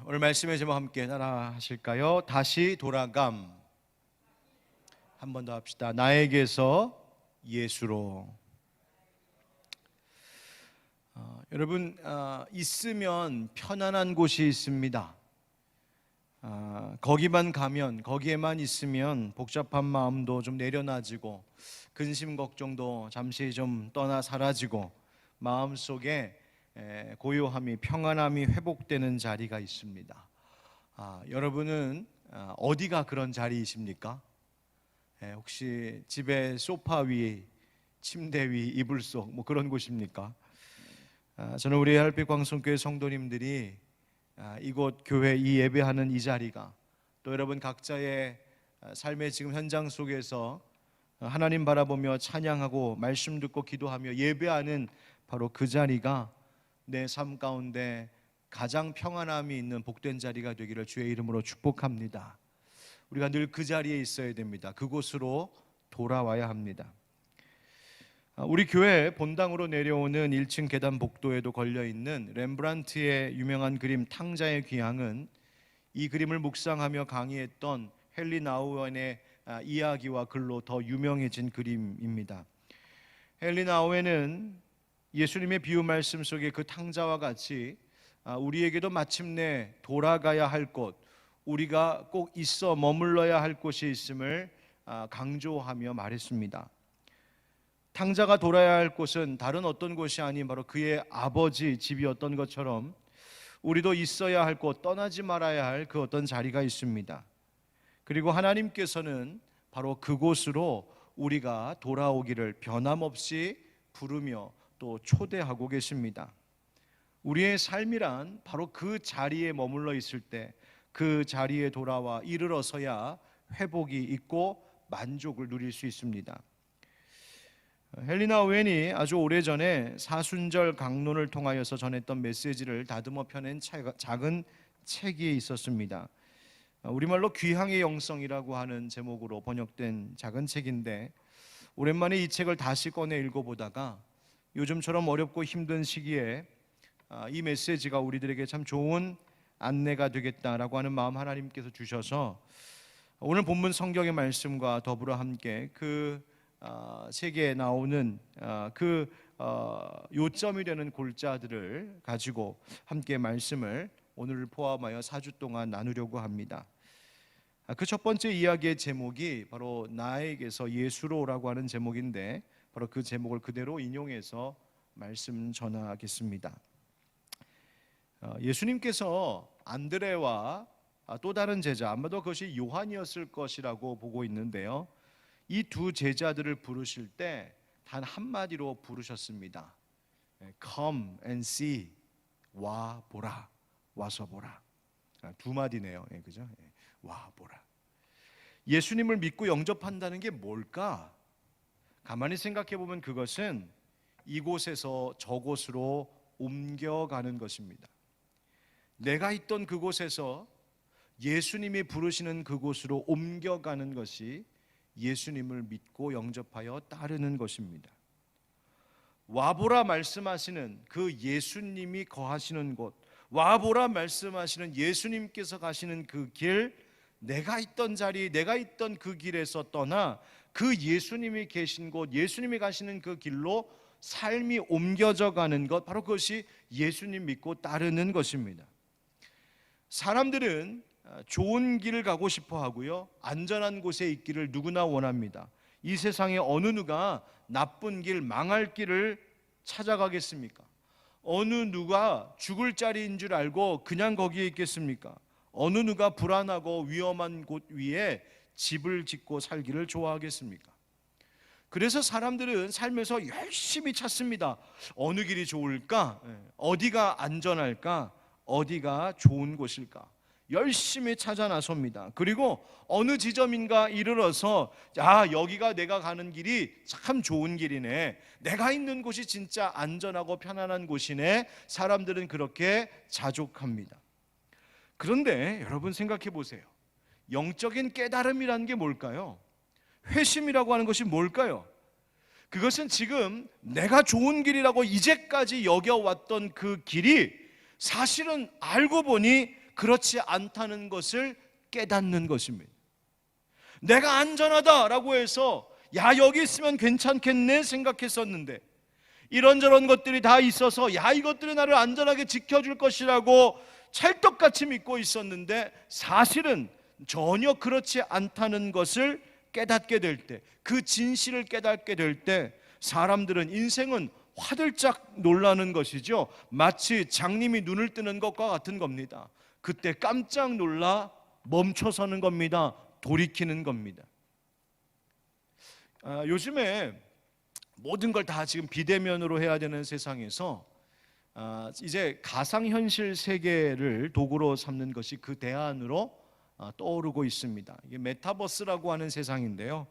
오늘 말씀의 제목 함께 따라 하실까요? 다시 돌아감. 한 번 더 합시다. 나에게서 예수로. 여러분, 있으면 편안한 곳이 있습니다. 거기만 가면, 거기에만 있으면 복잡한 마음도 좀 내려놔지고 근심 걱정도 잠시 좀 떠나 사라지고 마음속에 고요함이, 평안함이 회복되는 자리가 있습니다. 여러분은 어디가 그런 자리이십니까? 혹시 집에 소파 위, 침대 위, 이불 속 뭐 그런 곳입니까? 저는 우리 햇빛 광성교회 성도님들이 이곳 교회 이 예배하는 이 자리가 또 여러분 각자의 삶의 지금 현장 속에서 하나님 바라보며 찬양하고 말씀 듣고 기도하며 예배하는 바로 그 자리가 내 삶 가운데 가장 평안함이 있는 복된 자리가 되기를 주의 이름으로 축복합니다. 우리가 늘 그 자리에 있어야 됩니다. 그곳으로 돌아와야 합니다. 우리 교회 본당으로 내려오는 1층 계단 복도에도 걸려있는 렘브란트의 유명한 그림 탕자의 귀향은 이 그림을 묵상하며 강의했던 헨리 나우엔의 이야기와 글로 더 유명해진 그림입니다. 헨리 나우엔은 예수님의 비유 말씀 속에 그 탕자와 같이 우리에게도 마침내 돌아가야 할 곳, 우리가 꼭 있어 머물러야 할 곳이 있음을 강조하며 말했습니다. 탕자가 돌아야 할 곳은 다른 어떤 곳이 아닌 바로 그의 아버지 집이었던 것처럼 우리도 있어야 할 곳, 떠나지 말아야 할 그 어떤 자리가 있습니다. 그리고 하나님께서는 바로 그곳으로 우리가 돌아오기를 변함없이 부르며 또 초대하고 계십니다. 우리의 삶이란 바로 그 자리에 머물러 있을 때 그 자리에 돌아와 이르러서야 회복이 있고 만족을 누릴 수 있습니다. 헨리 나우엔이 아주 오래전에 사순절 강론을 통하여서 전했던 메시지를 다듬어 펴낸 작은 책이 있었습니다. 우리말로 귀향의 영성이라고 하는 제목으로 번역된 작은 책인데 오랜만에 이 책을 다시 꺼내 읽어보다가 요즘처럼 어렵고 힘든 시기에 이 메시지가 우리들에게 참 좋은 안내가 되겠다라고 하는 마음 하나님께서 주셔서 오늘 본문 성경의 말씀과 더불어 함께 그 책에 나오는 그 요점이 되는 골자들을 가지고 함께 말씀을 오늘을 포함하여 4주 동안 나누려고 합니다. 그 첫 번째 이야기의 제목이 바로 나에게서 예수로라고 하는 제목인데 바로 그 제목을 그대로 인용해서 말씀 전하겠습니다. 예수님께서 안드레와 또 다른 제자, 아마도 그것이 요한이었을 것이라고 보고 있는데요, 이 두 제자들을 부르실 때 단 한마디로 부르셨습니다. Come and see, 와 보라, 와서 보라. 두 마디네요. 그죠? 와 보라. 예수님을 믿고 영접한다는 게 뭘까? 가만히 생각해 보면 그것은 이곳에서 저곳으로 옮겨가는 것입니다. 내가 있던 그곳에서 예수님이 부르시는 그곳으로 옮겨가는 것이 예수님을 믿고 영접하여 따르는 것입니다. 와보라 말씀하시는 그 예수님이 거하시는 곳, 와보라 말씀하시는 예수님께서 가시는 그 길, 내가 있던 자리, 내가 있던 그 길에서 떠나 그 예수님이 계신 곳, 예수님이 가시는 그 길로 삶이 옮겨져 가는 것, 바로 그것이 예수님 믿고 따르는 것입니다. 사람들은 좋은 길을 가고 싶어 하고요, 안전한 곳에 있기를 누구나 원합니다. 이 세상에 어느 누가 나쁜 길, 망할 길을 찾아가겠습니까? 어느 누가 죽을 자리인 줄 알고 그냥 거기에 있겠습니까? 어느 누가 불안하고 위험한 곳 위에 집을 짓고 살기를 좋아하겠습니까? 그래서 사람들은 삶에서 열심히 찾습니다. 어느 길이 좋을까? 어디가 안전할까? 어디가 좋은 곳일까? 열심히 찾아 나섭니다. 그리고 어느 지점인가 이르러서 여기가 내가 가는 길이 참 좋은 길이네, 내가 있는 곳이 진짜 안전하고 편안한 곳이네, 사람들은 그렇게 자족합니다. 그런데 여러분 생각해 보세요. 영적인 깨달음이라는 게 뭘까요? 회심이라고 하는 것이 뭘까요? 그것은 지금 내가 좋은 길이라고 이제까지 여겨왔던 그 길이 사실은 알고 보니 그렇지 않다는 것을 깨닫는 것입니다. 내가 안전하다라고 해서 야, 여기 있으면 괜찮겠네 생각했었는데 이런저런 것들이 다 있어서 야, 이것들이 나를 안전하게 지켜줄 것이라고 찰떡같이 믿고 있었는데 사실은 전혀 그렇지 않다는 것을 깨닫게 될 때, 그 진실을 깨닫게 될 때 사람들은, 인생은 화들짝 놀라는 것이죠. 마치 장님이 눈을 뜨는 것과 같은 겁니다. 그때 깜짝 놀라 멈춰서는 겁니다. 돌이키는 겁니다. 요즘에 모든 걸 다 지금 비대면으로 해야 되는 세상에서 이제 가상현실 세계를 도구로 삼는 것이 그 대안으로 떠오르고 있습니다. 이게 메타버스라고 하는 세상인데요.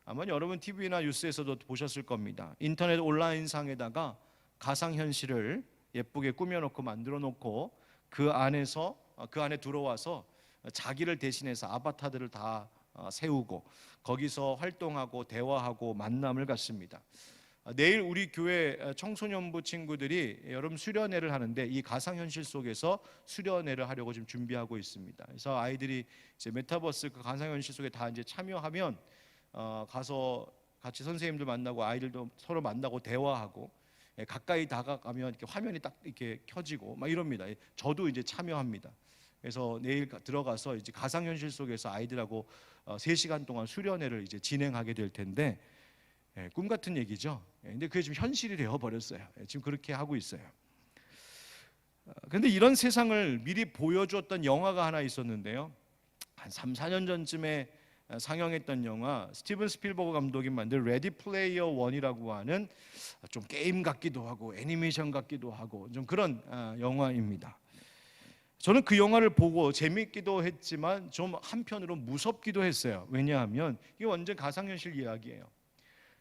아마 여러분 TV나 뉴스에서도 보셨을 겁니다. 인터넷 온라인상에다가 가상현실을 예쁘게 꾸며놓고 만들어놓고 그 안에 들어와서 자기를 대신해서 아바타들을 다 세우고 거기서 활동하고 대화하고 만남을 갖습니다. 내일 우리 교회 청소년부 친구들이 여름 수련회를 하는데 이 가상현실 속에서 수련회를 하려고 지금 준비하고 있습니다. 그래서 아이들이 이제 메타버스 그 가상현실 속에 다 이제 참여하면 가서 같이 선생님들 만나고 아이들도 서로 만나고 대화하고 가까이 다가가면 이렇게 화면이 딱 이렇게 켜지고 막 이럽니다. 저도 이제 참여합니다. 그래서 내일 들어가서 이제 가상현실 속에서 아이들하고 3시간 동안 수련회를 이제 진행하게 될 텐데 꿈 같은 얘기죠. 근데 그게 지금 현실이 되어 버렸어요. 지금 그렇게 하고 있어요. 그런데 이런 세상을 미리 보여주었던 영화가 하나 있었는데요. 한 3, 4년 전쯤에 상영했던 영화, 스티븐 스필버그 감독이 만든 레디 플레이어 원이라고 하는 좀 게임 같기도 하고 애니메이션 같기도 하고 좀 그런 영화입니다. 저는 그 영화를 보고 재밌기도 했지만 좀 한편으로 무섭기도 했어요. 왜냐하면 이게 완전 가상현실 이야기예요.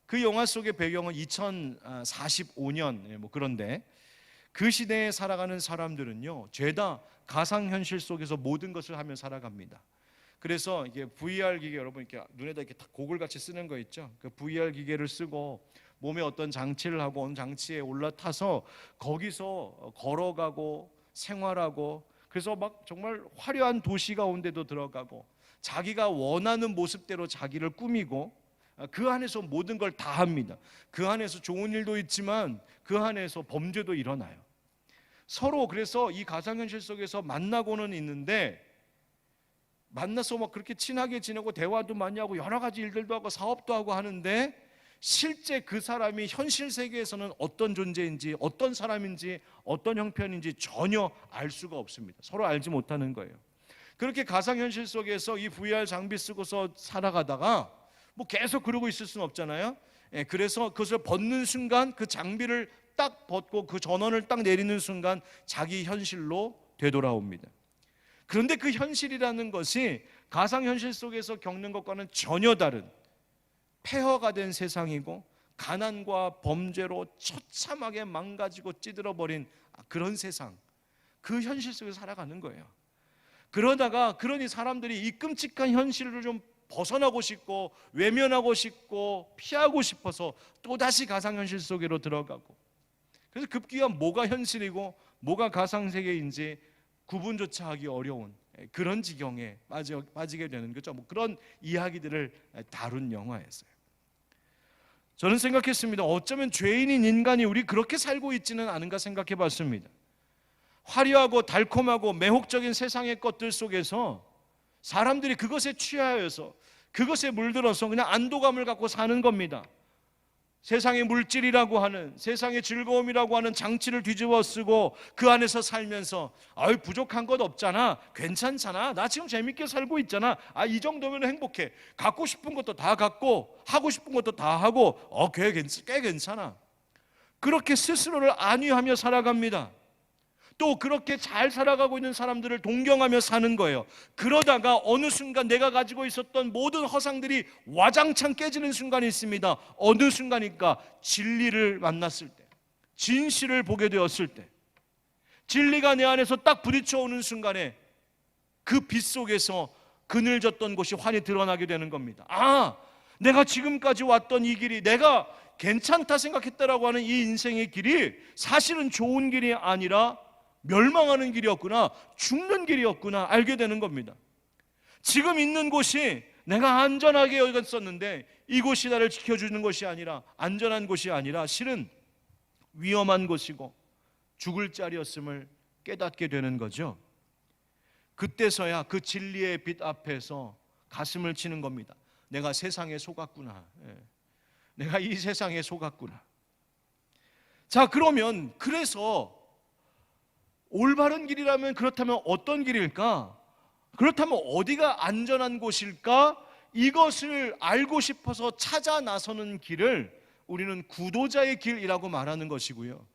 그 영화 속의 배경은 2045년 그런데 그 시대에 살아가는 사람들은요, 죄다 가상현실 속에서 모든 것을 하며 살아갑니다. 그래서 이게 VR 기계, 여러분 이렇게 눈에다 이렇게 고글 같이 쓰는 거 있죠. 그 VR 기계를 쓰고 몸에 어떤 장치를 하고 어느 장치에 올라타서 거기서 걸어가고 생활하고, 그래서 막 정말 화려한 도시 가운데도 들어가고 자기가 원하는 모습대로 자기를 꾸미고 그 안에서 모든 걸 다 합니다. 그 안에서 좋은 일도 있지만 그 안에서 범죄도 일어나요. 서로 그래서 이 가상현실 속에서 만나고는 있는데 만나서 막 그렇게 친하게 지내고 대화도 많이 하고 여러 가지 일들도 하고 사업도 하고 하는데 실제 그 사람이 현실 세계에서는 어떤 존재인지 어떤 사람인지 어떤 형편인지 전혀 알 수가 없습니다. 서로 알지 못하는 거예요. 그렇게 가상현실 속에서 이 VR 장비 쓰고서 살아가다가 뭐 계속 그러고 있을 수는 없잖아요. 그래서 그것을 벗는 순간 그 장비를 딱 벗고 그 전원을 딱 내리는 순간 자기 현실로 되돌아옵니다. 그런데 그 현실이라는 것이 가상현실 속에서 겪는 것과는 전혀 다른 폐허가 된 세상이고 가난과 범죄로 처참하게 망가지고 찌들어버린 그런 세상, 그 현실 속에서 살아가는 거예요. 그러니 사람들이 이 끔찍한 현실을 좀 벗어나고 싶고 외면하고 싶고 피하고 싶어서 또다시 가상현실 속으로 들어가고, 그래서 급기야 뭐가 현실이고 뭐가 가상세계인지 구분조차 하기 어려운 그런 지경에 빠지게 되는 거죠. 그런 이야기들을 다룬 영화였어요. 저는 생각했습니다. 어쩌면 죄인인 인간이 우리 그렇게 살고 있지는 않은가 생각해 봤습니다. 화려하고 달콤하고 매혹적인 세상의 것들 속에서 사람들이 그것에 취하여서 그것에 물들어서 그냥 안도감을 갖고 사는 겁니다. 세상의 물질이라고 하는, 세상의 즐거움이라고 하는 장치를 뒤집어 쓰고 그 안에서 살면서 부족한 것 없잖아, 괜찮잖아, 나 지금 재밌게 살고 있잖아, 이 정도면 행복해, 갖고 싶은 것도 다 갖고 하고 싶은 것도 다 하고 꽤 괜찮아. 그렇게 스스로를 안위하며 살아갑니다. 또 그렇게 잘 살아가고 있는 사람들을 동경하며 사는 거예요. 그러다가 어느 순간 내가 가지고 있었던 모든 허상들이 와장창 깨지는 순간이 있습니다. 어느 순간일까? 진리를 만났을 때, 진실을 보게 되었을 때, 진리가 내 안에서 딱 부딪혀 오는 순간에 그 빛 속에서 그늘졌던 곳이 환히 드러나게 되는 겁니다. 내가 지금까지 왔던 이 길이, 내가 괜찮다 생각했다라고 하는 이 인생의 길이 사실은 좋은 길이 아니라 멸망하는 길이었구나, 죽는 길이었구나 알게 되는 겁니다. 지금 있는 곳이 내가 안전하게 여겼었는데 이곳이 나를 지켜주는 것이 아니라, 안전한 곳이 아니라 실은 위험한 곳이고 죽을 자리였음을 깨닫게 되는 거죠. 그때서야 그 진리의 빛 앞에서 가슴을 치는 겁니다. 내가 세상에 속았구나. 내가 이 세상에 속았구나. 자, 그러면 그래서 올바른 길이라면 그렇다면 어떤 길일까? 그렇다면 어디가 안전한 곳일까? 이것을 알고 싶어서 찾아 나서는 길을 우리는 구도자의 길이라고 말하는 것이고요,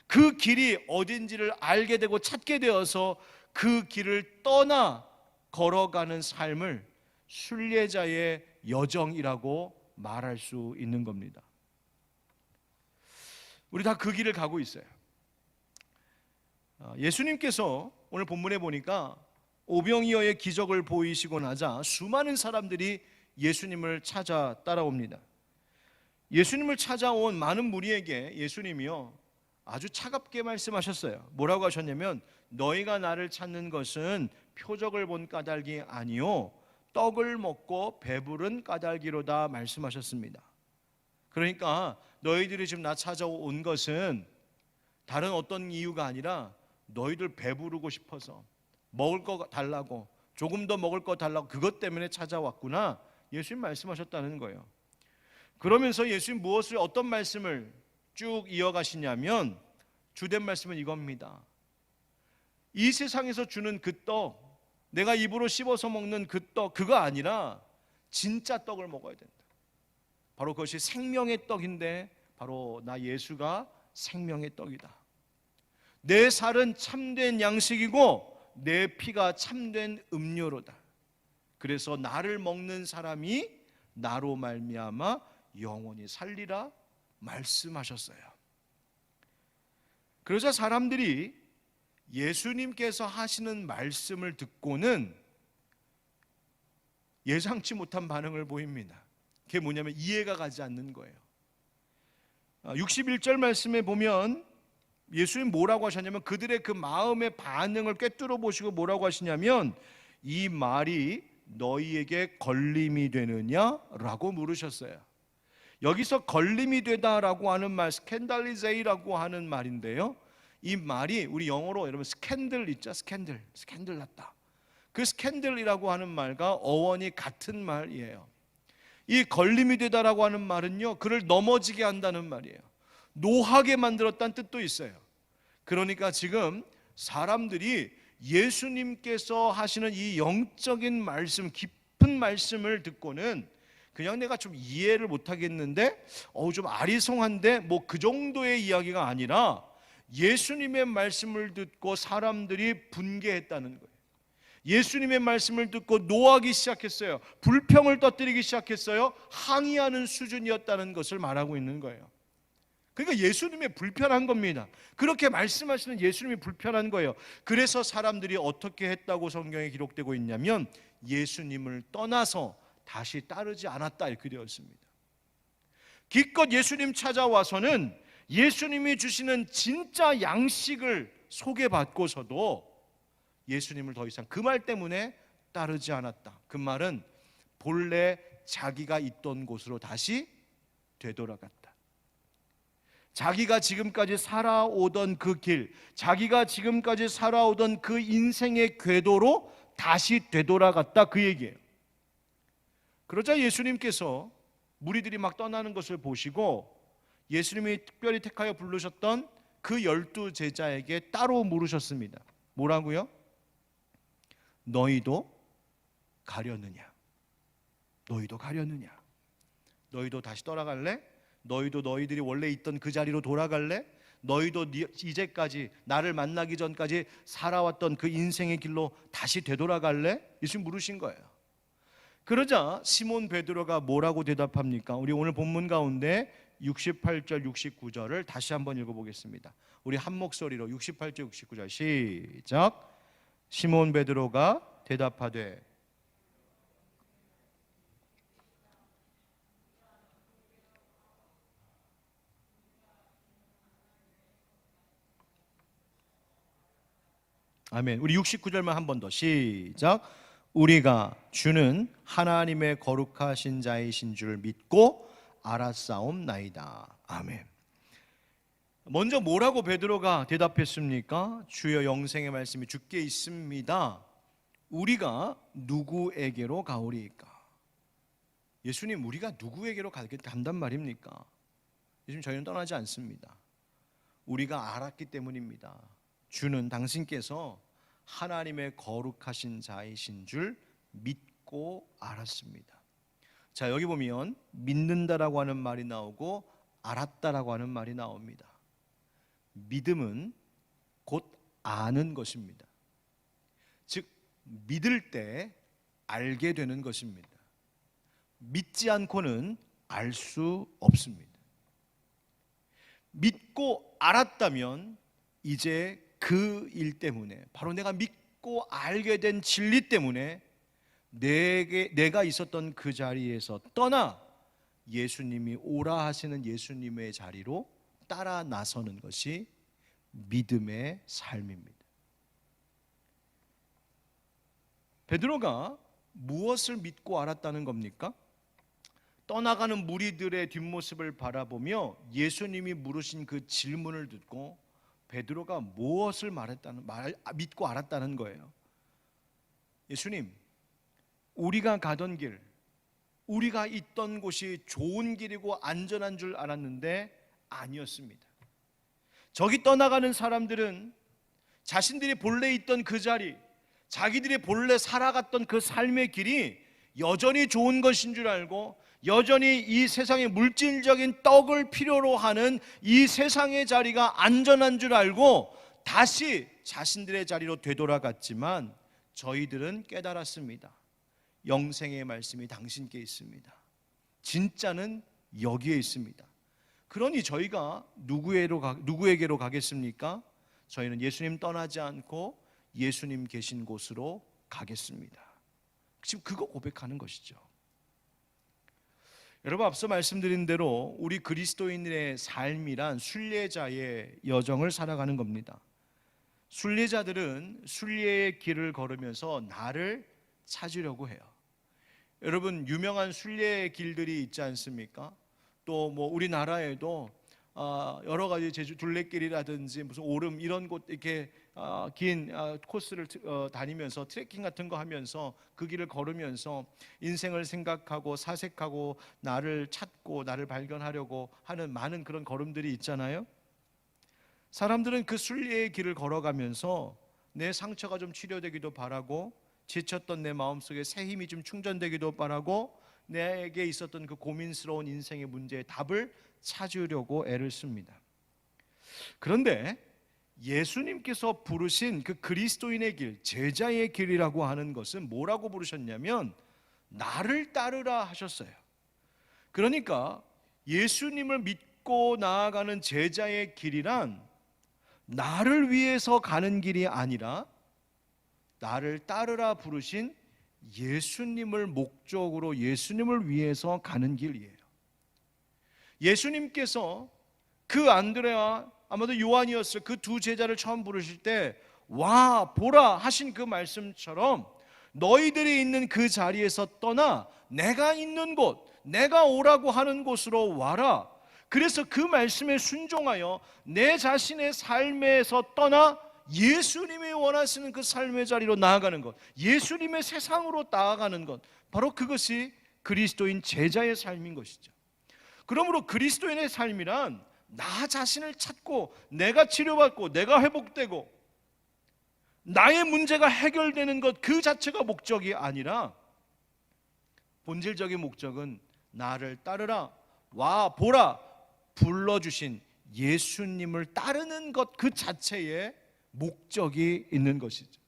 그 길이 어딘지를 알게 되고 찾게 되어서 그 길을 떠나 걸어가는 삶을 순례자의 여정이라고 말할 수 있는 겁니다. 우리 다 그 길을 가고 있어요. 예수님께서 오늘 본문에 보니까 오병이어의 기적을 보이시고 나자 수많은 사람들이 예수님을 찾아 따라옵니다. 예수님을 찾아온 많은 무리에게 예수님이요 아주 차갑게 말씀하셨어요. 뭐라고 하셨냐면, 너희가 나를 찾는 것은 표적을 본 까닭이 아니요 떡을 먹고 배부른 까닭이로다 말씀하셨습니다. 그러니까 너희들이 지금 나 찾아온 것은 다른 어떤 이유가 아니라 너희들 배부르고 싶어서, 먹을 거 달라고, 조금 더 먹을 거 달라고, 그것 때문에 찾아왔구나, 예수님 말씀하셨다는 거예요. 그러면서 예수님 어떤 말씀을 쭉 이어가시냐면, 주된 말씀은 이겁니다. 이 세상에서 주는 그 떡, 내가 입으로 씹어서 먹는 그 떡, 그거 아니라 진짜 떡을 먹어야 된다. 바로 그것이 생명의 떡인데 바로 나 예수가 생명의 떡이다. 내 살은 참된 양식이고 내 피가 참된 음료로다. 그래서 나를 먹는 사람이 나로 말미암아 영원히 살리라 말씀하셨어요. 그러자 사람들이 예수님께서 하시는 말씀을 듣고는 예상치 못한 반응을 보입니다. 그게 뭐냐면 이해가 가지 않는 거예요. 61절 말씀에 보면 예수님 뭐라고 하셨냐면, 그들의 그 마음의 반응을 꿰뚫어 보시고 뭐라고 하시냐면, 이 말이 너희에게 걸림이 되느냐라고 물으셨어요. 여기서 걸림이 되다라고 하는 말, 스캔달리제이라고 하는 말인데요, 이 말이 우리 영어로 여러분 스캔들 있죠? 스캔들 났다. 그 스캔들이라고 하는 말과 어원이 같은 말이에요. 이 걸림이 되다라고 하는 말은요, 그를 넘어지게 한다는 말이에요. 노하게 만들었다는 뜻도 있어요. 그러니까 지금 사람들이 예수님께서 하시는 이 영적인 말씀, 깊은 말씀을 듣고는 그냥 내가 좀 이해를 못하겠는데, 좀 아리송한데, 뭐 그 정도의 이야기가 아니라 예수님의 말씀을 듣고 사람들이 분개했다는 거예요. 예수님의 말씀을 듣고 노하기 시작했어요. 불평을 터뜨리기 시작했어요. 항의하는 수준이었다는 것을 말하고 있는 거예요. 그러니까 예수님이 불편한 겁니다. 그렇게 말씀하시는 예수님이 불편한 거예요. 그래서 사람들이 어떻게 했다고 성경에 기록되고 있냐면, 예수님을 떠나서 다시 따르지 않았다 이렇게 되어 있습니다. 기껏 예수님 찾아와서는 예수님이 주시는 진짜 양식을 소개받고서도 예수님을 더 이상 그 말 때문에 따르지 않았다. 그 말은 본래 자기가 있던 곳으로 다시 되돌아갔다. 자기가 지금까지 살아오던 그 길, 자기가 지금까지 살아오던 그 인생의 궤도로 다시 되돌아갔다, 그 얘기예요. 그러자 예수님께서 무리들이 막 떠나는 것을 보시고 예수님이 특별히 택하여 부르셨던 그 12 제자에게 따로 물으셨습니다. 뭐라고요? 너희도 가려느냐? 너희도 가려느냐? 너희도 다시 떠나갈래? 너희도 너희들이 원래 있던 그 자리로 돌아갈래? 너희도 이제까지 나를 만나기 전까지 살아왔던 그 인생의 길로 다시 되돌아갈래? 예수님 물으신 거예요. 그러자 시몬 베드로가 뭐라고 대답합니까? 우리 오늘 본문 가운데 68절 69절을 다시 한번 읽어보겠습니다. 우리 한 목소리로 68절 69절 시작. 시몬 베드로가 대답하되 아멘. 우리 69절만 한 번 더 시작. 우리가 주는 하나님의 거룩하신 자이신 줄 믿고 알았사옵나이다. 아멘. 먼저 뭐라고 베드로가 대답했습니까? 주여, 영생의 말씀이 주께 있습니다. 우리가 누구에게로 가오리이까? 예수님, 우리가 누구에게로 간단 말입니까? 예수님, 저희는 떠나지 않습니다. 우리가 알았기 때문입니다. 주는 당신께서 하나님의 거룩하신 자이신 줄 믿고 알았습니다. 자, 여기 보면 믿는다라고 하는 말이 나오고 알았다라고 하는 말이 나옵니다. 믿음은 곧 아는 것입니다. 즉, 믿을 때 알게 되는 것입니다. 믿지 않고는 알 수 없습니다. 믿고 알았다면 이제 그 일 때문에, 바로 내가 믿고 알게 된 진리 때문에 내가 있었던 그 자리에서 떠나 예수님이 오라 하시는 예수님의 자리로 따라 나서는 것이 믿음의 삶입니다. 베드로가 무엇을 믿고 알았다는 겁니까? 떠나가는 무리들의 뒷모습을 바라보며 예수님이 물으신 그 질문을 듣고 베드로가 무엇을 믿고 알았다는 거예요. 예수님, 우리가 가던 길, 우리가 있던 곳이 좋은 길이고 안전한 줄 알았는데 아니었습니다. 저기 떠나가는 사람들은 자신들이 본래 있던 그 자리, 자기들이 본래 살아갔던 그 삶의 길이 여전히 좋은 것인 줄 알고, 여전히 이 세상의 물질적인 떡을 필요로 하는 이 세상의 자리가 안전한 줄 알고 다시 자신들의 자리로 되돌아갔지만, 저희들은 깨달았습니다. 영생의 말씀이 당신께 있습니다. 진짜는 여기에 있습니다. 그러니 저희가 누구에게로 가겠습니까? 저희는 예수님 떠나지 않고 예수님 계신 곳으로 가겠습니다. 지금 그거 고백하는 것이죠. 여러분, 앞서 말씀드린 대로 우리 그리스도인의 삶이란 순례자의 여정을 살아가는 겁니다. 순례자들은 순례의 길을 걸으면서 나를 찾으려고 해요. 여러분, 유명한 순례의 길들이 있지 않습니까? 또 뭐 우리나라에도 여러 가지 제주 둘레길이라든지 무슨 오름 이런 곳 이렇게 긴 코스를 다니면서 트레킹 같은 거 하면서 그 길을 걸으면서 인생을 생각하고 사색하고 나를 찾고 나를 발견하려고 하는 많은 그런 걸음들이 있잖아요. 사람들은 그 순례의 길을 걸어가면서 내 상처가 좀 치료되기도 바라고, 지쳤던 내 마음속에 새 힘이 좀 충전되기도 바라고, 내게 있었던 그 고민스러운 인생의 문제에 답을 찾으려고 애를 씁니다. 그런데 예수님께서 부르신 그 그리스도인의 길, 제자의 길이라고 하는 것은 뭐라고 부르셨냐면 나를 따르라 하셨어요. 그러니까 예수님을 믿고 나아가는 제자의 길이란 나를 위해서 가는 길이 아니라 나를 따르라 부르신 예수님을 목적으로, 예수님을 위해서 가는 길이에요. 예수님께서 그 안드레와 아마도 요한이었을 그 두 제자를 처음 부르실 때 와 보라 하신 그 말씀처럼 너희들이 있는 그 자리에서 떠나 내가 있는 곳, 내가 오라고 하는 곳으로 와라. 그래서 그 말씀에 순종하여 내 자신의 삶에서 떠나 예수님이 원하시는 그 삶의 자리로 나아가는 것, 예수님의 세상으로 나아가는 것, 바로 그것이 그리스도인 제자의 삶인 것이죠. 그러므로 그리스도인의 삶이란 나 자신을 찾고 내가 치료받고 내가 회복되고 나의 문제가 해결되는 것 그 자체가 목적이 아니라 본질적인 목적은 나를 따르라, 와 보라 불러주신 예수님을 따르는 것 그 자체에 목적이 있는 것이죠.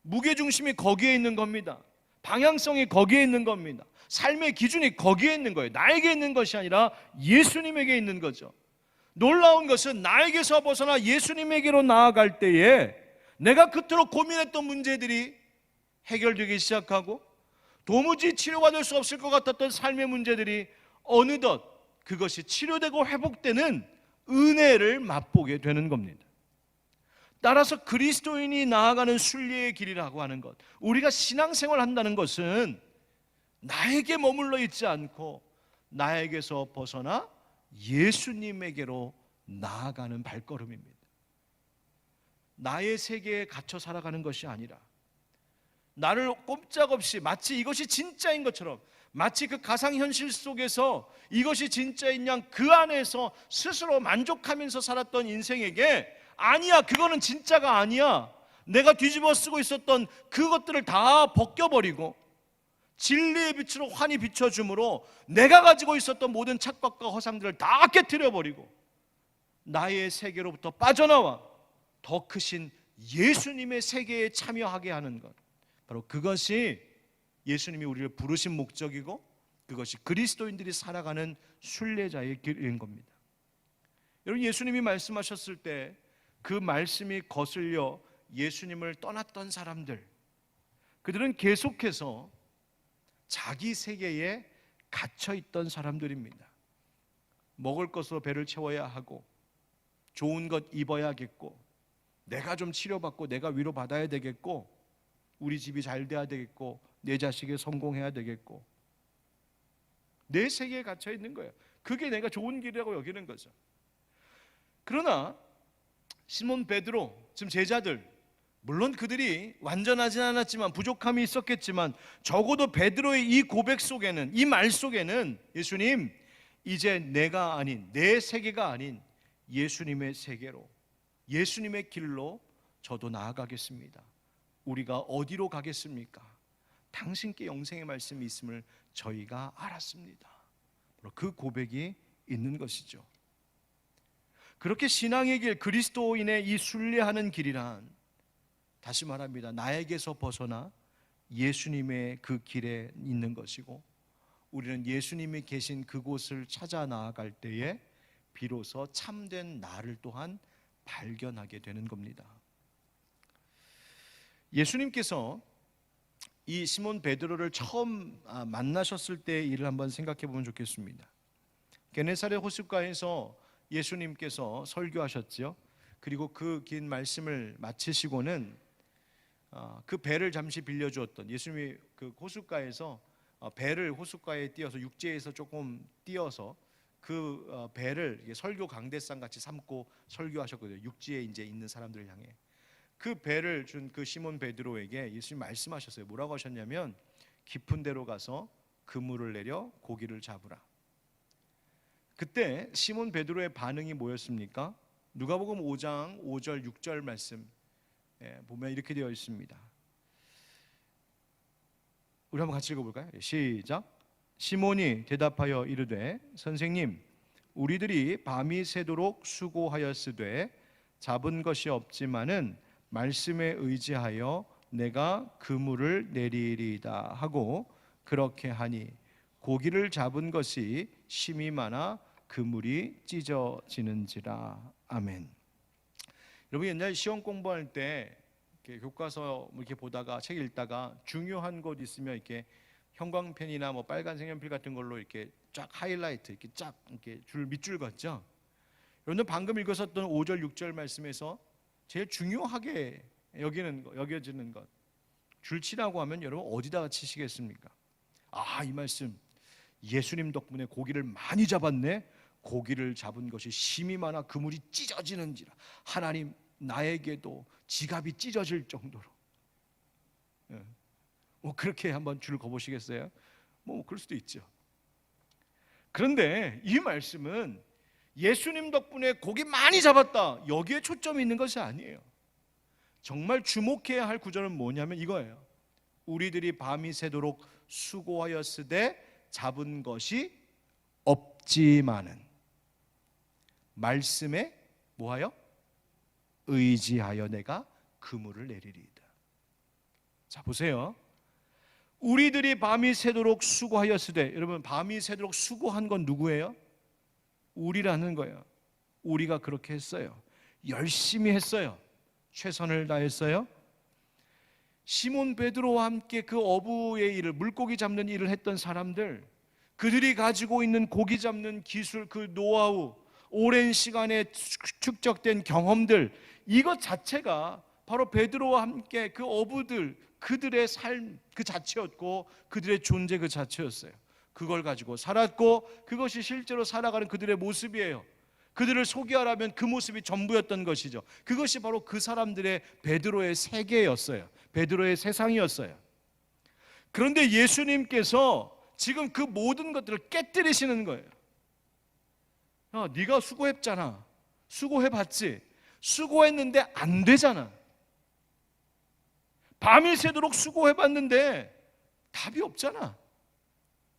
무게중심이 거기에 있는 겁니다. 방향성이 거기에 있는 겁니다. 삶의 기준이 거기에 있는 거예요. 나에게 있는 것이 아니라 예수님에게 있는 거죠. 놀라운 것은 나에게서 벗어나 예수님에게로 나아갈 때에 내가 그토록 고민했던 문제들이 해결되기 시작하고 도무지 치료가 될 수 없을 것 같았던 삶의 문제들이 어느덧 그것이 치료되고 회복되는 은혜를 맛보게 되는 겁니다. 따라서 그리스도인이 나아가는 순례의 길이라고 하는 것, 우리가 신앙생활 한다는 것은 나에게 머물러 있지 않고 나에게서 벗어나 예수님에게로 나아가는 발걸음입니다. 나의 세계에 갇혀 살아가는 것이 아니라 나를 꼼짝없이 마치 이것이 진짜인 것처럼, 마치 그 가상현실 속에서 이것이 진짜인 양 그 안에서 스스로 만족하면서 살았던 인생에게, 아니야, 그거는 진짜가 아니야, 내가 뒤집어 쓰고 있었던 그것들을 다 벗겨버리고 진리의 빛으로 환히 비춰줌으로 내가 가지고 있었던 모든 착각과 허상들을 다 깨트려버리고 나의 세계로부터 빠져나와 더 크신 예수님의 세계에 참여하게 하는 것, 바로 그것이 예수님이 우리를 부르신 목적이고 그것이 그리스도인들이 살아가는 순례자의 길인 겁니다. 여러분, 예수님이 말씀하셨을 때 그 말씀이 거슬려 예수님을 떠났던 사람들, 그들은 계속해서 자기 세계에 갇혀 있던 사람들입니다. 먹을 것으로 배를 채워야 하고, 좋은 것 입어야겠고, 내가 좀 치료받고 내가 위로받아야 되겠고, 우리 집이 잘 돼야 되겠고, 내 자식이 성공해야 되겠고, 내 세계에 갇혀 있는 거예요. 그게 내가 좋은 길이라고 여기는 거죠. 그러나 시몬 베드로, 지금 제자들, 물론 그들이 완전하진 않았지만 부족함이 있었겠지만 적어도 베드로의 이 고백 속에는, 이 말 속에는 예수님, 이제 내가 아닌, 내 세계가 아닌 예수님의 세계로, 예수님의 길로 저도 나아가겠습니다. 우리가 어디로 가겠습니까? 당신께 영생의 말씀이 있음을 저희가 알았습니다. 그 고백이 있는 것이죠. 그렇게 신앙의 길, 그리스도인의 이 순례하는 길이란, 다시 말합니다, 나에게서 벗어나 예수님의 그 길에 있는 것이고, 우리는 예수님이 계신 그곳을 찾아 나아갈 때에 비로소 참된 나를 또한 발견하게 되는 겁니다. 예수님께서 이 시몬 베드로를 처음 만나셨을 때의 일을 한번 생각해 보면 좋겠습니다. 게네사렛 호숫가에서 예수님께서 설교하셨지요. 그리고 그 긴 말씀을 마치시고는 그 배를 잠시 빌려주었던, 예수님이 그 호숫가에서 배를 호숫가에 띄어서 육지에서 조금 띄어서 그 배를 설교 강대상 같이 삼고 설교하셨거든요. 육지에 이제 있는 사람들을 향해. 그 배를 준 그 시몬 베드로에게 예수님 말씀하셨어요. 뭐라고 하셨냐면, 깊은 데로 가서 그물을 내려 고기를 잡으라. 그때 시몬 베드로의 반응이 뭐였습니까? 누가복음 5장 5절 6절 말씀 보면 이렇게 되어 있습니다. 우리 한번 같이 읽어볼까요? 시작. 시몬이 대답하여 이르되, 선생님, 우리들이 밤이 새도록 수고하였으되 잡은 것이 없지만은 말씀에 의지하여 내가 그물을 내리리이다 하고, 그렇게 하니 고기를 잡은 것이 심이 많아 그물이 찢어지는지라. 아멘. 여러분, 옛날 시험 공부할 때 이렇게 교과서 이렇게 보다가 책 읽다가 중요한 곳 있으면 이렇게 형광펜이나 뭐 빨간 색연필 같은 걸로 이렇게 쫙 하이라이트, 이렇게 쫙 이렇게 밑줄 긋죠. 여러분들 방금 읽었었던 5절 6절 말씀에서 제일 중요하게 여겨지는 것, 줄치라고 하면 여러분 어디다가 치시겠습니까? 이 말씀, 예수님 덕분에 고기를 많이 잡았네. 고기를 잡은 것이 심이 많아 그물이 찢어지는지라. 하나님, 나에게도 지갑이 찢어질 정도로. 그렇게 한번 줄 그어보시겠어요? 그럴 수도 있죠. 그런데 이 말씀은 예수님 덕분에 고기 많이 잡았다, 여기에 초점이 있는 것이 아니에요. 정말 주목해야 할 구절은 뭐냐면 이거예요. 우리들이 밤이 새도록 수고하였으되 잡은 것이 없지만은 말씀에 뭐하여? 의지하여 내가 그물을 내리리이다. 자, 보세요. 우리들이 밤이 새도록 수고하였으되, 여러분, 밤이 새도록 수고한 건 누구예요? 우리라는 거예요. 우리가 그렇게 했어요. 열심히 했어요. 최선을 다했어요. 시몬 베드로와 함께 그 어부의 일을, 물고기 잡는 일을 했던 사람들, 그들이 가지고 있는 고기 잡는 기술, 그 노하우, 오랜 시간에 축적된 경험들, 이것 자체가 바로 베드로와 함께 그 어부들, 그들의 삶 그 자체였고 그들의 존재 그 자체였어요. 그걸 가지고 살았고 그것이 실제로 살아가는 그들의 모습이에요. 그들을 소개하라면 그 모습이 전부였던 것이죠. 그것이 바로 그 사람들의 베드로의 세계였어요. 베드로의 세상이었어요. 그런데 예수님께서 지금 그 모든 것들을 깨뜨리시는 거예요. 야, 네가 수고했잖아. 수고해봤지. 수고했는데 안 되잖아. 밤이 새도록 수고해봤는데 답이 없잖아.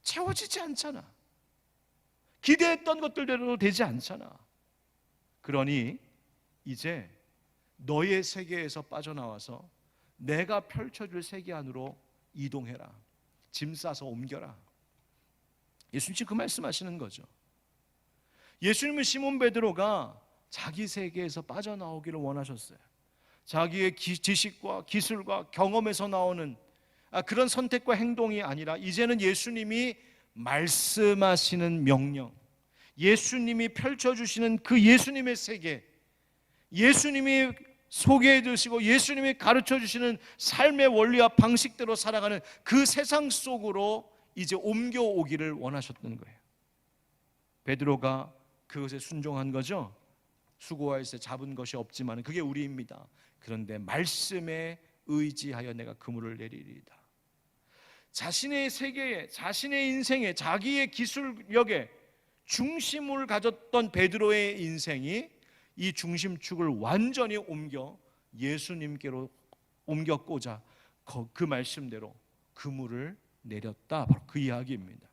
채워지지 않잖아. 기대했던 것들대로 되지 않잖아. 그러니 이제 너의 세계에서 빠져나와서 내가 펼쳐줄 세계 안으로 이동해라. 짐 싸서 옮겨라. 예수님 지금 그 말씀하시는 거죠. 예수님은 시몬 베드로가 자기 세계에서 빠져나오기를 원하셨어요. 자기의 지식과 기술과 경험에서 나오는 그런 선택과 행동이 아니라 이제는 예수님이 말씀하시는 명령, 예수님이 펼쳐주시는 그 예수님의 세계, 예수님이 소개해 주시고 예수님이 가르쳐 주시는 삶의 원리와 방식대로 살아가는 그 세상 속으로 이제 옮겨오기를 원하셨던 거예요. 베드로가 그것에 순종한 거죠. 수고하여서 잡은 것이 없지만 그게 우리입니다. 그런데 말씀에 의지하여 내가 그물을 내리리이다. 자신의 세계에, 자신의 인생에, 자기의 기술력에 중심을 가졌던 베드로의 인생이 이 중심축을 완전히 옮겨 예수님께로 옮겼고자 그 말씀대로 그물을 내렸다. 바로 그 이야기입니다.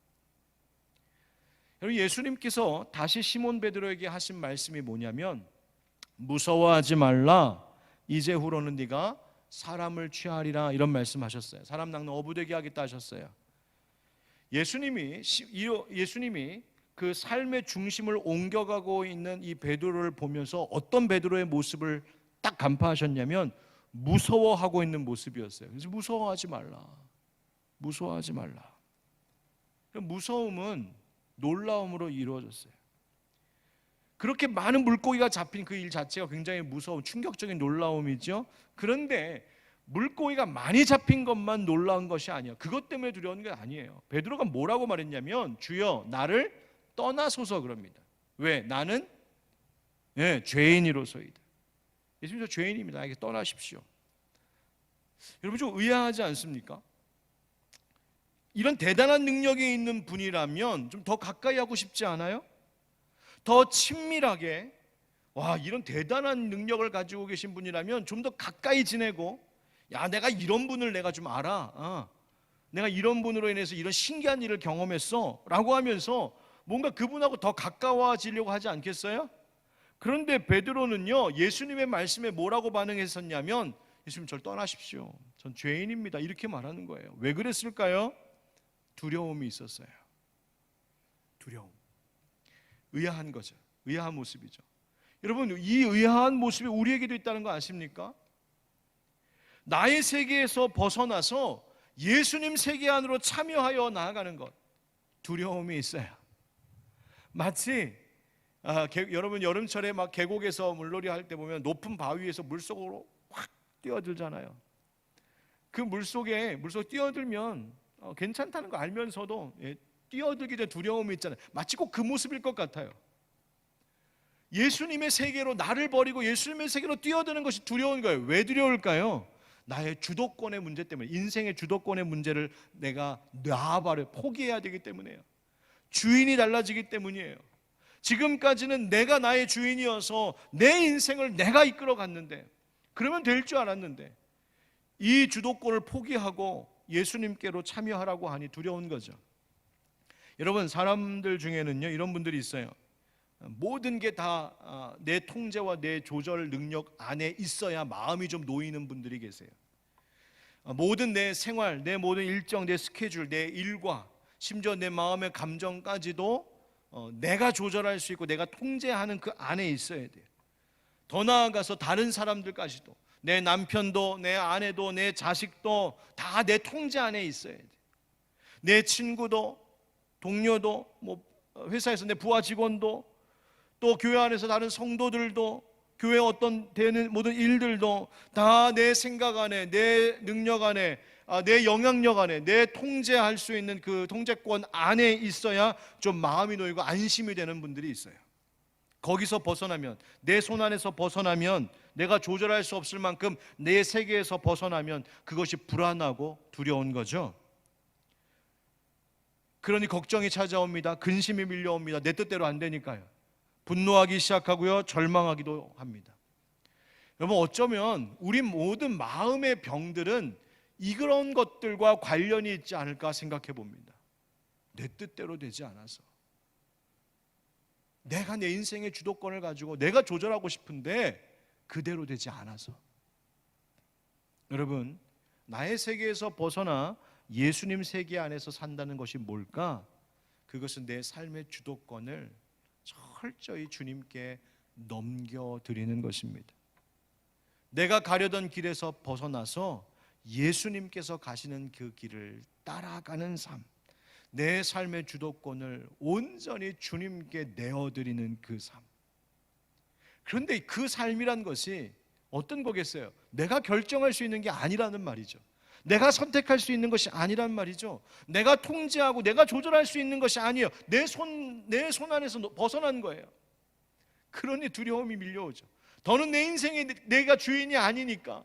여러분, 예수님께서 다시 시몬 베드로에게 하신 말씀이 뭐냐면 무서워하지 말라. 이제후로는 네가 사람을 취하리라. 이런 말씀하셨어요. 사람 낚는 어부되게 하겠다 하셨어요. 예수님이 그 삶의 중심을 옮겨가고 있는 이 베드로를 보면서 어떤 베드로의 모습을 딱 간파하셨냐면 무서워하고 있는 모습이었어요. 그래서 무서워하지 말라. 무서워하지 말라. 무서움은 놀라움으로 이루어졌어요. 그렇게 많은 물고기가 잡힌 그 일 자체가 굉장히 무서운 충격적인 놀라움이죠. 그런데 물고기가 많이 잡힌 것만 놀라운 것이 아니에요. 그것 때문에 두려운 게 아니에요. 베드로가 뭐라고 말했냐면 주여 나를 떠나소서 그럽니다. 왜? 나는 죄인이로소이다. 예수님 저 죄인입니다. 나에게 떠나십시오. 여러분 좀 의아하지 않습니까? 이런 대단한 능력이 있는 분이라면 좀 더 가까이 하고 싶지 않아요? 더 친밀하게 이런 대단한 능력을 가지고 계신 분이라면 좀 더 가까이 지내고 내가 이런 분을 내가 좀 알아. 내가 이런 분으로 인해서 이런 신기한 일을 경험했어 라고 하면서 뭔가 그분하고 더 가까워지려고 하지 않겠어요? 그런데 베드로는요 예수님의 말씀에 뭐라고 반응했었냐면 예수님 저를 떠나십시오. 전 죄인입니다. 이렇게 말하는 거예요. 왜 그랬을까요? 두려움이 있었어요. 두려움. 의아한 거죠. 의아한 모습이죠. 여러분 이 의아한 모습이 우리에게도 있다는 거 아십니까? 나의 세계에서 벗어나서 예수님 세계 안으로 참여하여 나아가는 것. 두려움이 있어요. 마치 여러분 여름철에 막 계곡에서 물놀이 할 때 보면 높은 바위에서 물속으로 확 뛰어들잖아요. 그 물속에 뛰어들면 괜찮다는 거 알면서도 뛰어들기 전 두려움이 있잖아요. 마치 꼭 그 모습일 것 같아요. 예수님의 세계로 나를 버리고 예수님의 세계로 뛰어드는 것이 두려운 거예요. 왜 두려울까요? 나의 주도권의 문제 때문에, 인생의 주도권의 문제를 내가 놔버려 포기해야 되기 때문이에요. 주인이 달라지기 때문이에요. 지금까지는 내가 나의 주인이어서 내 인생을 내가 이끌어 갔는데 그러면 될 줄 알았는데 이 주도권을 포기하고 예수님께로 참여하라고 하니 두려운 거죠. 여러분 사람들 중에는요 이런 분들이 있어요. 모든 게 다 내 통제와 내 조절 능력 안에 있어야 마음이 좀 놓이는 분들이 계세요. 모든 내 생활, 내 모든 일정, 내 스케줄, 내 일과 심지어 내 마음의 감정까지도 내가 조절할 수 있고 내가 통제하는 그 안에 있어야 돼요. 더 나아가서 다른 사람들까지도 내 남편도 내 아내도 내 자식도 다 내 통제 안에 있어야 돼요. 내 친구도 동료도 회사에서 내 부하 직원도 또 교회 안에서 다른 성도들도, 교회 어떤 되는 모든 일들도 다 내 생각 안에, 내 능력 안에, 내 영향력 안에, 내 통제할 수 있는 그 통제권 안에 있어야 좀 마음이 놓이고 안심이 되는 분들이 있어요. 거기서 벗어나면, 내 손 안에서 벗어나면, 내가 조절할 수 없을 만큼 내 세계에서 벗어나면 그것이 불안하고 두려운 거죠. 그러니 걱정이 찾아옵니다. 근심이 밀려옵니다. 내 뜻대로 안 되니까요. 분노하기 시작하고요, 절망하기도 합니다. 여러분, 어쩌면 우리 모든 마음의 병들은 이런 것들과 관련이 있지 않을까 생각해 봅니다. 내 뜻대로 되지 않아서, 내가 내 인생의 주도권을 가지고 내가 조절하고 싶은데 그대로 되지 않아서. 여러분, 나의 세계에서 벗어나 예수님 세계 안에서 산다는 것이 뭘까? 그것은 내 삶의 주도권을 철저히 주님께 넘겨드리는 것입니다. 내가 가려던 길에서 벗어나서 예수님께서 가시는 그 길을 따라가는 삶, 내 삶의 주도권을 온전히 주님께 내어드리는 그 삶. 그런데 그 삶이란 것이 어떤 거겠어요? 내가 결정할 수 있는 게 아니라는 말이죠. 내가 선택할 수 있는 것이 아니란 말이죠. 내가 통제하고 내가 조절할 수 있는 것이 아니에요. 내 손 안에서 벗어난 거예요. 그러니 두려움이 밀려오죠. 더는 내 인생에 내가 주인이 아니니까,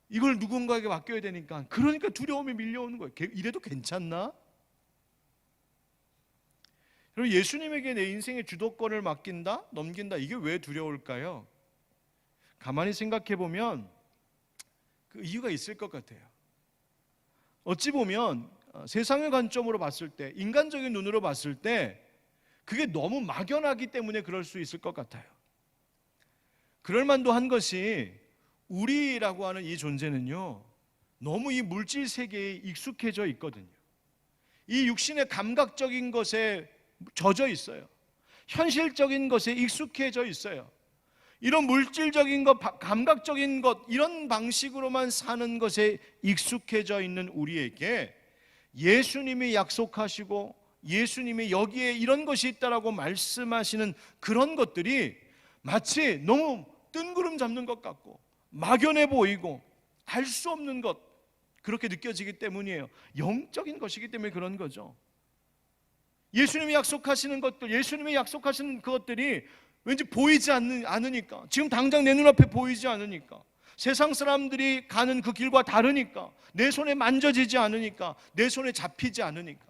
이걸 누군가에게 맡겨야 되니까, 그러니까 두려움이 밀려오는 거예요. 이래도 괜찮나? 그리고 예수님에게 내 인생의 주도권을 맡긴다? 넘긴다? 이게 왜 두려울까요? 가만히 생각해 보면 그 이유가 있을 것 같아요. 어찌 보면 세상의 관점으로 봤을 때, 인간적인 눈으로 봤을 때 그게 너무 막연하기 때문에 그럴 수 있을 것 같아요. 그럴 만도 한 것이, 우리라고 하는 이 존재는요, 너무 이 물질 세계에 익숙해져 있거든요. 이 육신의 감각적인 것에 젖어 있어요. 현실적인 것에 익숙해져 있어요. 이런 물질적인 것, 감각적인 것, 이런 방식으로만 사는 것에 익숙해져 있는 우리에게 예수님이 약속하시고 예수님이 여기에 이런 것이 있다라고 말씀하시는 그런 것들이 마치 너무 뜬구름 잡는 것 같고 막연해 보이고 알 수 없는 것, 그렇게 느껴지기 때문이에요. 영적인 것이기 때문에 그런 거죠. 예수님이 약속하시는 것들, 예수님이 약속하시는 그것들이 왠지 보이지 않으니까, 지금 당장 내 눈앞에 보이지 않으니까, 세상 사람들이 가는 그 길과 다르니까, 내 손에 만져지지 않으니까, 내 손에 잡히지 않으니까,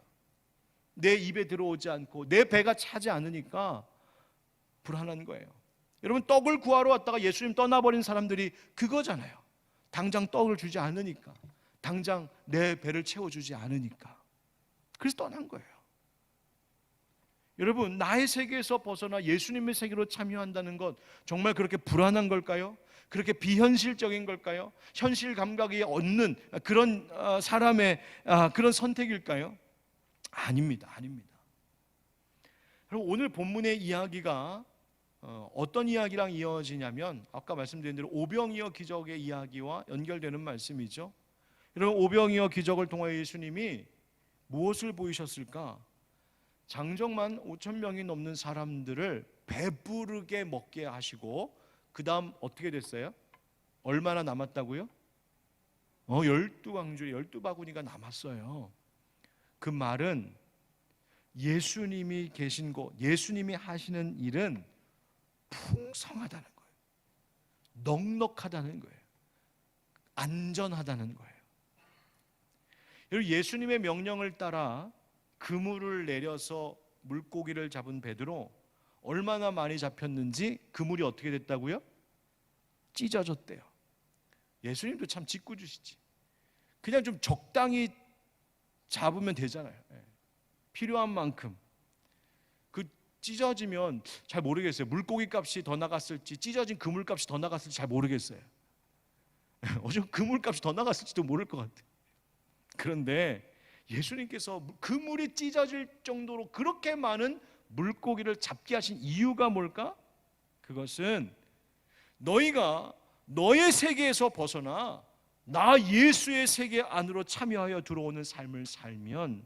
내 입에 들어오지 않고 내 배가 차지 않으니까 불안한 거예요. 여러분, 떡을 구하러 왔다가 예수님 떠나버린 사람들이 그거잖아요. 당장 떡을 주지 않으니까, 당장 내 배를 채워주지 않으니까, 그래서 떠난 거예요. 여러분, 나의 세계에서 벗어나 예수님의 세계로 참여한다는 것, 정말 그렇게 불안한 걸까요? 그렇게 비현실적인 걸까요? 현실 감각이 없는 그런 사람의 그런 선택일까요? 아닙니다. 아닙니다. 그럼 오늘 본문의 이야기가 어떤 이야기랑 이어지냐면, 아까 말씀드린 대로 오병이어 기적의 이야기와 연결되는 말씀이죠. 여러분, 오병이어 기적을 통해 예수님이 무엇을 보이셨을까? 장정만 5,000명이 넘는 사람들을 배부르게 먹게 하시고, 그 다음 어떻게 됐어요? 얼마나 남았다고요? 12광주리, 12바구니가 남았어요. 그 말은 예수님이 계신 곳, 예수님이 하시는 일은 풍성하다는 거예요. 넉넉하다는 거예요. 안전하다는 거예요. 여러분, 예수님의 명령을 따라 그물을 내려서 물고기를 잡은 베드로, 얼마나 많이 잡혔는지 그물이 어떻게 됐다고요? 찢어졌대요. 예수님도 참 짓궂으시지. 그냥 좀 적당히 잡으면 되잖아요. 필요한 만큼. 그 찢어지면 잘 모르겠어요. 물고기 값이 더 나갔을지 찢어진 그물 값이 더 나갔을지 잘 모르겠어요. 어제 그물 값이 더 나갔을지도 모를 것 같아요. 그런데 예수님께서 그물이 찢어질 정도로 그렇게 많은 물고기를 잡게 하신 이유가 뭘까? 그것은 너희가 너의 세계에서 벗어나 나 예수의 세계 안으로 참여하여 들어오는 삶을 살면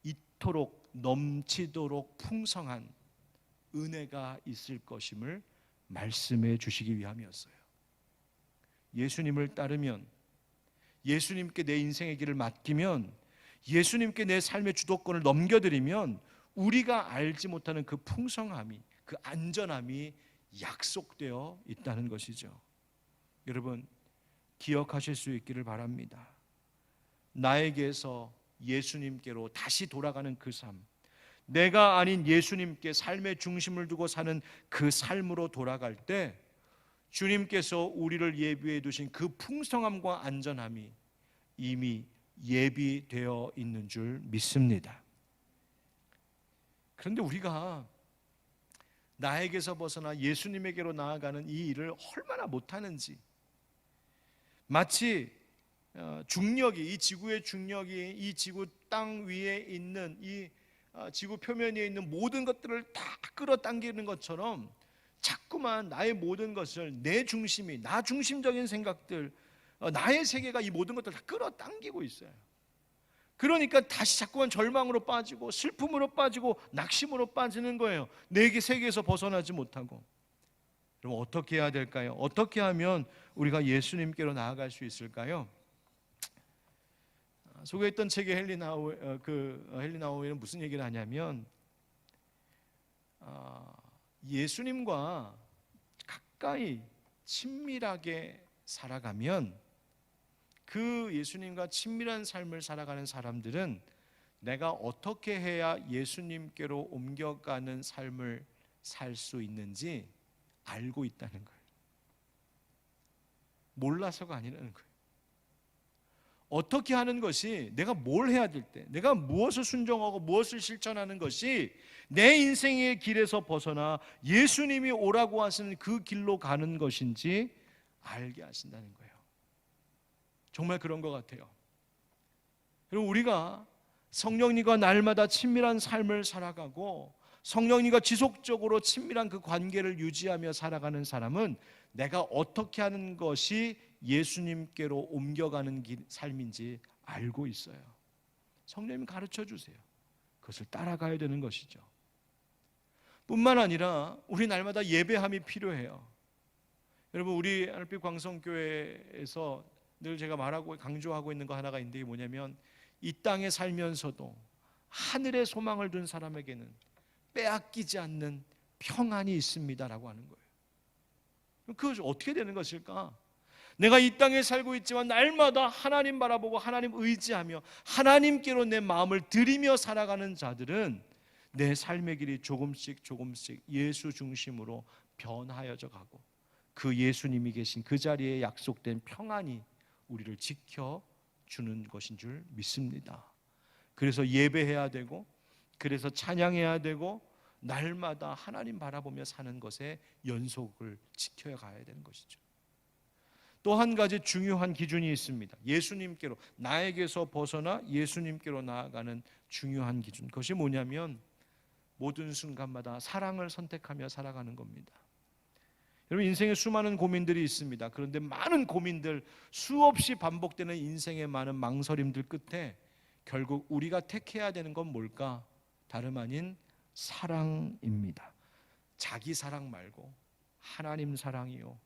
이토록 넘치도록 풍성한 은혜가 있을 것임을 말씀해 주시기 위함이었어요. 예수님을 따르면, 예수님께 내 인생의 길을 맡기면, 예수님께 내 삶의 주도권을 넘겨드리면 우리가 알지 못하는 그 풍성함이, 그 안전함이 약속되어 있다는 것이죠. 여러분, 기억하실 수 있기를 바랍니다. 나에게서 예수님께로 다시 돌아가는 그 삶, 내가 아닌 예수님께 삶의 중심을 두고 사는 그 삶으로 돌아갈 때 주님께서 우리를 예비해 두신 그 풍성함과 안전함이 이미 예비되어 있는 줄 믿습니다. 그런데 우리가 나에게서 벗어나 예수님에게로 나아가는 이 일을 얼마나 못하는지, 마치 중력이, 이 지구의 중력이 이 지구 땅 위에 있는 이 지구 표면에 있는 모든 것들을 다 끌어당기는 것처럼 자꾸만 나의 모든 것을, 내 중심이, 나 중심적인 생각들, 나의 세계가 이 모든 것들을 다 끌어당기고 있어요. 그러니까 다시 자꾸만 절망으로 빠지고 슬픔으로 빠지고 낙심으로 빠지는 거예요. 내 세계에서 벗어나지 못하고. 그럼 어떻게 해야 될까요? 어떻게 하면 우리가 예수님께로 나아갈 수 있을까요? 소개했던 책의 헬리나우에는 무슨 얘기를 하냐면, 예수님과 가까이 친밀하게 살아가면, 그 예수님과 친밀한 삶을 살아가는 사람들은 내가 어떻게 해야 예수님께로 옮겨가는 삶을 살 수 있는지 알고 있다는 거예요. 몰라서가 아니라는 거예요. 어떻게 하는 것이, 내가 뭘 해야 될 때, 내가 무엇을 순종하고 무엇을 실천하는 것이 내 인생의 길에서 벗어나 예수님이 오라고 하시는 그 길로 가는 것인지 알게 하신다는 거예요. 정말 그런 것 같아요. 그리고 우리가 성령님과 날마다 친밀한 삶을 살아가고 성령님과 지속적으로 친밀한 그 관계를 유지하며 살아가는 사람은 내가 어떻게 하는 것이 예수님께로 옮겨가는 삶인지 알고 있어요. 성령님 가르쳐 주세요. 그것을 따라가야 되는 것이죠. 뿐만 아니라 우리 날마다 예배함이 필요해요. 여러분, 우리 하늘빛 광성교회에서 늘 제가 말하고 강조하고 있는 거 하나가 있는데, 뭐냐면 이 땅에 살면서도 하늘의 소망을 둔 사람에게는 빼앗기지 않는 평안이 있습니다라고 하는 거예요. 그것이 어떻게 되는 것일까? 내가 이 땅에 살고 있지만 날마다 하나님 바라보고 하나님 의지하며 하나님께로 내 마음을 들이며 살아가는 자들은 내 삶의 길이 조금씩 예수 중심으로 변하여져 가고, 그 예수님이 계신 그 자리에 약속된 평안이 우리를 지켜주는 것인 줄 믿습니다. 그래서 예배해야 되고, 그래서 찬양해야 되고, 날마다 하나님 바라보며 사는 것에 연속을 지켜야 가야 되는 것이죠. 또 한 가지 중요한 기준이 있습니다. 예수님께로, 나에게서 벗어나 예수님께로 나아가는 중요한 기준. 그것이 뭐냐면 모든 순간마다 사랑을 선택하며 살아가는 겁니다. 여러분, 인생에 수많은 고민들이 있습니다. 그런데 많은 고민들, 수없이 반복되는 인생의 많은 망설임들 끝에 결국 우리가 택해야 되는 건 뭘까? 다름 아닌 사랑입니다. 자기 사랑 말고 하나님 사랑이요,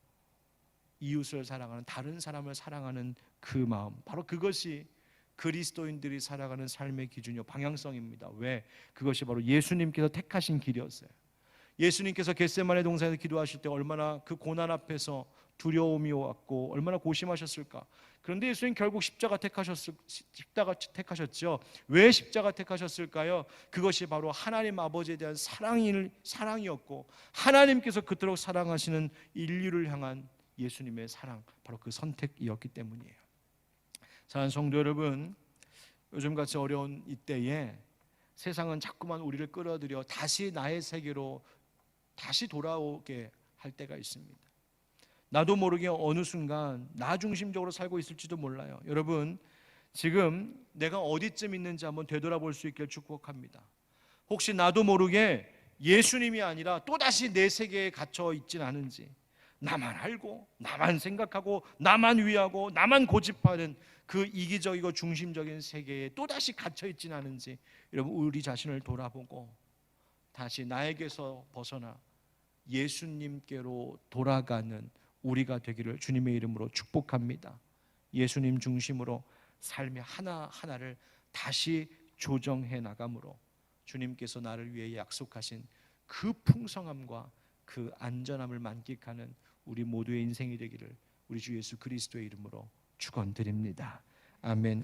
이웃을 사랑하는, 다른 사람을 사랑하는 그 마음, 바로 그것이 그리스도인들이 살아가는 삶의 기준이요, 방향성입니다. 왜? 그것이 바로 예수님께서 택하신 길이었어요. 예수님께서 겟세마네 동산에서 기도하실 때 얼마나 그 고난 앞에서 두려움이 왔고 얼마나 고심하셨을까. 그런데 예수님 결국 십자가 택하셨죠. 왜 십자가 택하셨을까요? 그것이 바로 하나님 아버지에 대한 사랑이었고, 하나님께서 그토록 사랑하시는 인류를 향한 예수님의 사랑, 바로 그 선택이었기 때문이에요. 사랑하는 성도 여러분, 요즘같이 어려운 이때에 세상은 자꾸만 우리를 끌어들여 다시 나의 세계로 다시 돌아오게 할 때가 있습니다. 나도 모르게 어느 순간 나 중심적으로 살고 있을지도 몰라요. 여러분, 지금 내가 어디쯤 있는지 한번 되돌아볼 수 있길 축복합니다. 혹시 나도 모르게 예수님이 아니라 또다시 내 세계에 갇혀 있진 않은지, 나만 알고 나만 생각하고 나만 위하고 나만 고집하는 그 이기적이고 중심적인 세계에 또다시 갇혀 있진 않은지, 여러분, 우리 자신을 돌아보고 다시 나에게서 벗어나 예수님께로 돌아가는 우리가 되기를 주님의 이름으로 축복합니다. 예수님 중심으로 삶의 하나하나를 다시 조정해 나감으로 주님께서 나를 위해 약속하신 그 풍성함과 그 안전함을 만끽하는 우리 모두의 인생이 되기를 우리 주 예수 그리스도의 이름으로 축원드립니다. 아멘.